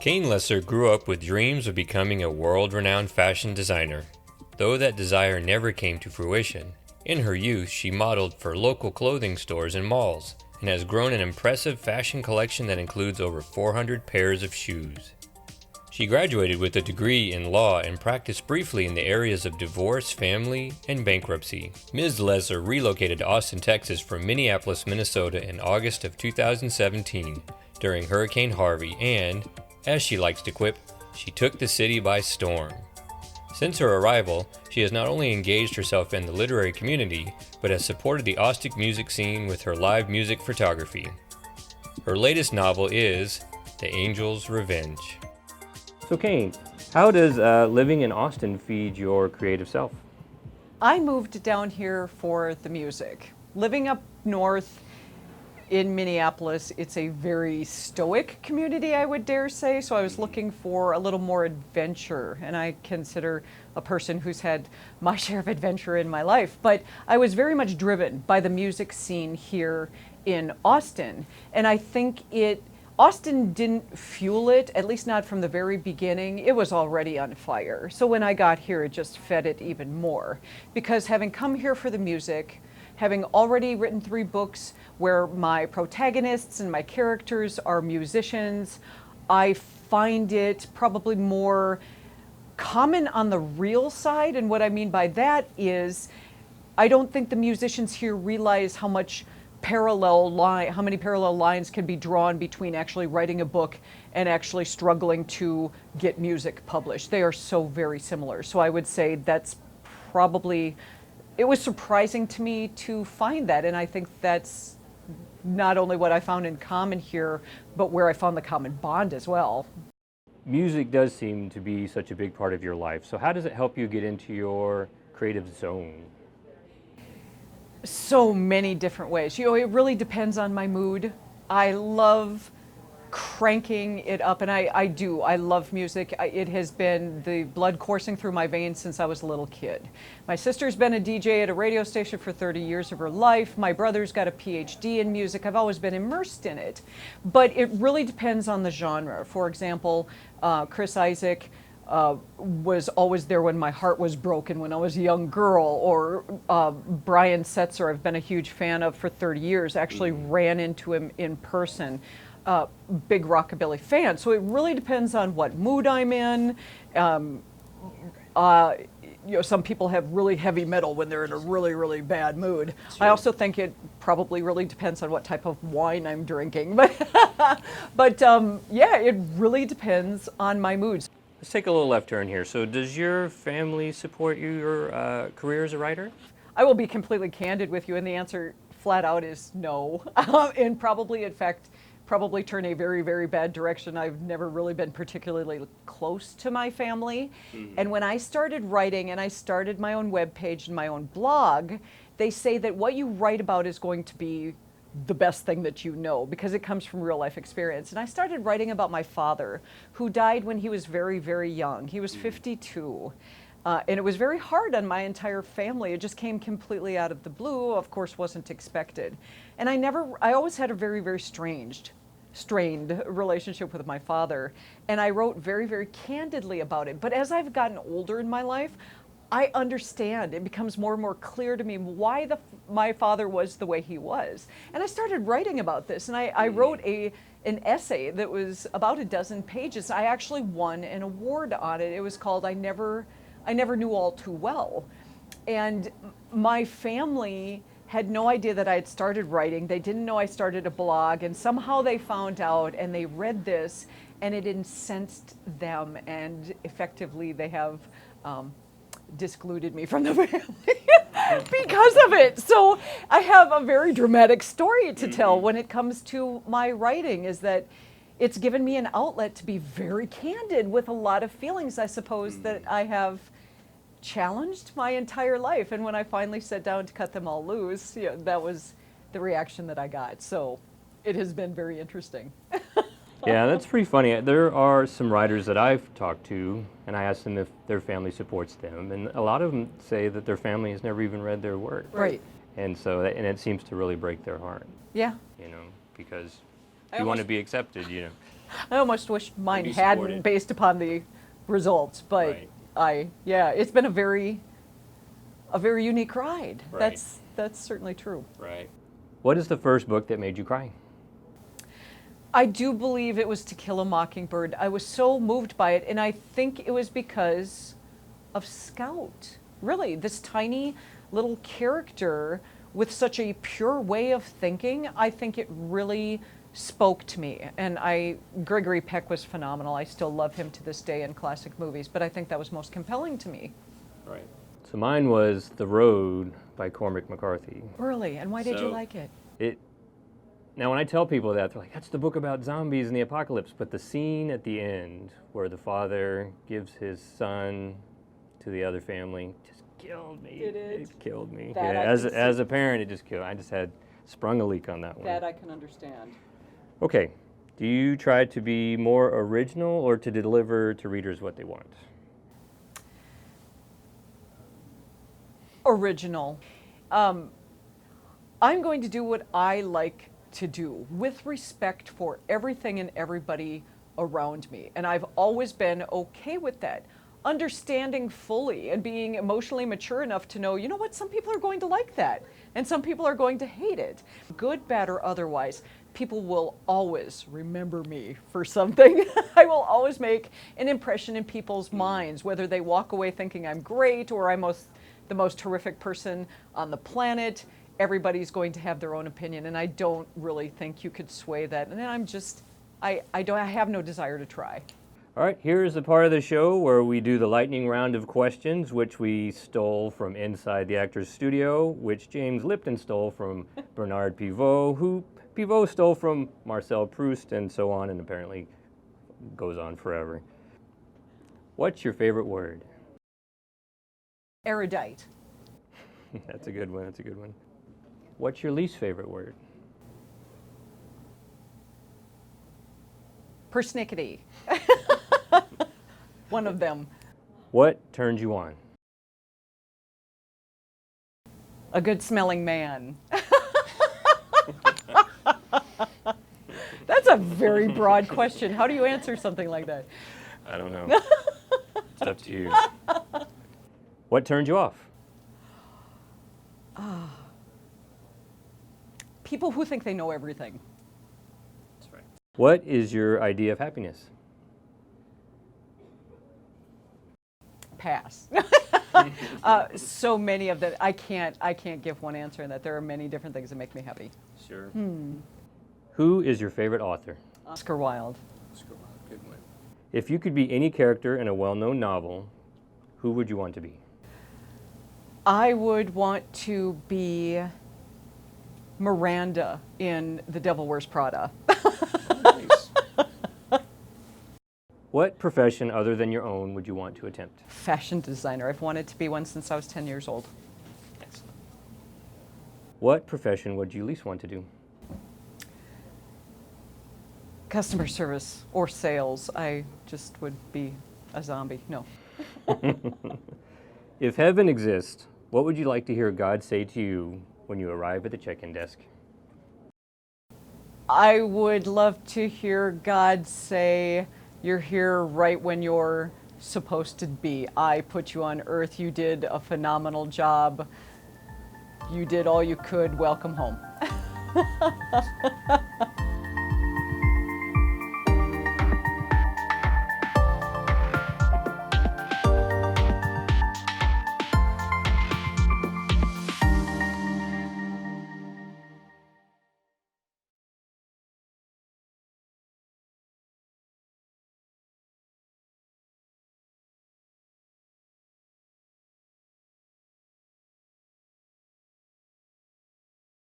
Kane Lesser grew up with dreams of becoming a world-renowned fashion designer. Though that desire never came to fruition, in her youth she modeled for local clothing stores and malls, and has grown an impressive fashion collection that includes over 400 pairs of shoes. She graduated with a degree in law and practiced briefly in the areas of divorce, family, and bankruptcy. Ms. Lesser relocated to Austin, Texas from Minneapolis, Minnesota in August of 2017 during Hurricane Harvey and, as she likes to quip, she took the city by storm. Since her arrival, she has not only engaged herself in the literary community, but has supported the Austin music scene with her live music photography. Her latest novel is The Angel's Revenge. So Kane, how does living in Austin feed your creative self? I moved down here for the music. Living up north in Minneapolis, it's a very stoic community, I would dare say, so I was looking for a little more adventure, and I consider a person who's had my share of adventure in my life, but I was very much driven by the music scene here in Austin, and I think Austin didn't fuel it, at least not from the very beginning. It was already on fire. So when I got here, it just fed it even more. Because having come here for the music, having already written 3 books where my protagonists and my characters are musicians, I find it probably more common on the real side. And what I mean by that is, I don't think the musicians here realize how many parallel lines can be drawn between actually writing a book and actually struggling to get music published. They are so very similar. So I would say that's probably, it was surprising to me to find that, and I think that's not only what I found in common here, but where I found the common bond as well. Music does seem to be such a big part of your life, so how does it help you get into your creative zone? So many different ways. You know, it really depends on my mood. I love cranking it up, and I do. I love music. It has been the blood coursing through my veins since I was a little kid. My sister's been a DJ at a radio station for 30 years of her life. My brother's got a PhD in music. I've always been immersed in it. But it really depends on the genre. For example, Chris Isaak was always there when my heart was broken when I was a young girl, or Brian Setzer, I've been a huge fan of for 30 years, actually ran into him in person. Big rockabilly fan. So it really depends on what mood I'm in. You know, some people have really heavy metal when they're in a really, really bad mood. Sure. I also think it probably really depends on what type of wine I'm drinking. But yeah, it really depends on my moods. Let's take a little left turn here. So does your family support your career as a writer? I will be completely candid with you, and the answer flat out is no. And probably, in fact, turn a very, very bad direction. I've never really been particularly close to my family. And when I started writing and I started my own webpage and my own blog, they say that what you write about is going to be the best thing that you know, because it comes from real life experience. And I started writing about my father, who died when he was very, very young. He was 52. And it was very hard on my entire family. It just came completely out of the blue, of course, wasn't expected. And I always had a very, very strained relationship with my father. And I wrote very, very candidly about it. But as I've gotten older in my life, I understand. It becomes more and more clear to me why my father was the way he was. And I started writing about this. And I wrote an essay that was about a dozen pages. I actually won an award on it. It was called I Never Knew All Too Well. And my family had no idea that I had started writing. They didn't know I started a blog, and somehow they found out and they read this, and it incensed them, and effectively they have discluded me from the family because of it. So I have a very dramatic story to tell when it comes to my writing, is that it's given me an outlet to be very candid with a lot of feelings, I suppose, that I have challenged my entire life. And when I finally sat down to cut them all loose, you know, that was the reaction that I got. So it has been very interesting. Yeah, that's pretty funny. There are some writers that I've talked to, and I asked them if their family supports them, and a lot of them say that their family has never even read their work. Right. And so, and it seems to really break their heart. Yeah. You know, because you want to be accepted, you know. I almost wish mine Maybe hadn't support it. based upon the results, but Right. yeah, it's been a very unique ride. Right. That's certainly true. Right. What is the first book that made you cry? I do believe it was To Kill a Mockingbird. I was so moved by it, and I think it was because of Scout. Really, this tiny little character with such a pure way of thinking, I think it really spoke to me. And Gregory Peck was phenomenal. I still love him to this day in classic movies, but I think that was most compelling to me. Right. So mine was The Road by Cormac McCarthy. Really? And why did you like it? Now, when I tell people that, they're like, that's the book about zombies and the apocalypse. But the scene at the end where the father gives his son to the other family just killed me. It killed me. That Yeah, as a parent, it just killed. I just had sprung a leak on that one. That I can understand. Okay. Do you try to be more original or to deliver to readers what they want? Original. I'm going to do what I like to do with respect for everything and everybody around me. And I've always been okay with that. Understanding fully and being emotionally mature enough to know, you know what, some people are going to like that and some people are going to hate it. Good, bad, or otherwise, people will always remember me for something. I will always make an impression in people's minds, whether they walk away thinking I'm great or I'm the most horrific person on the planet. Everybody's going to have their own opinion, and I don't really think you could sway that. And I have no desire to try. All right, here's the part of the show where we do the lightning round of questions, which we stole from inside the actor's studio, which James Lipton stole from Bernard Pivot, who Pivot stole from Marcel Proust, and so on, and apparently goes on forever. What's your favorite word? Erudite. That's a good one, that's a good one. What's your least favorite word? Persnickety. One of them. What turns you on? A good smelling man. That's a very broad question. How do you answer something like that? I don't know. It's up to you. What turns you off? People who think they know everything. That's right. What is your idea of happiness? Pass. So many of them. I can't give one answer in that. There are many different things that make me happy. Sure. Who is your favorite author? Oscar Wilde. Oscar Wilde, good one. If you could be any character in a well-known novel, who would you want to be? I would want to be Miranda in The Devil Wears Prada. Nice. What profession other than your own would you want to attempt? Fashion designer. I've wanted to be one since I was 10 years old. Excellent. What profession would you least want to do? Customer service or sales. I just would be a zombie. No. If heaven exists, what would you like to hear God say to you when you arrive at the check-in desk? I would love to hear God say, you're here right when you're supposed to be. I put you on earth. You did a phenomenal job. You did all you could. Welcome home.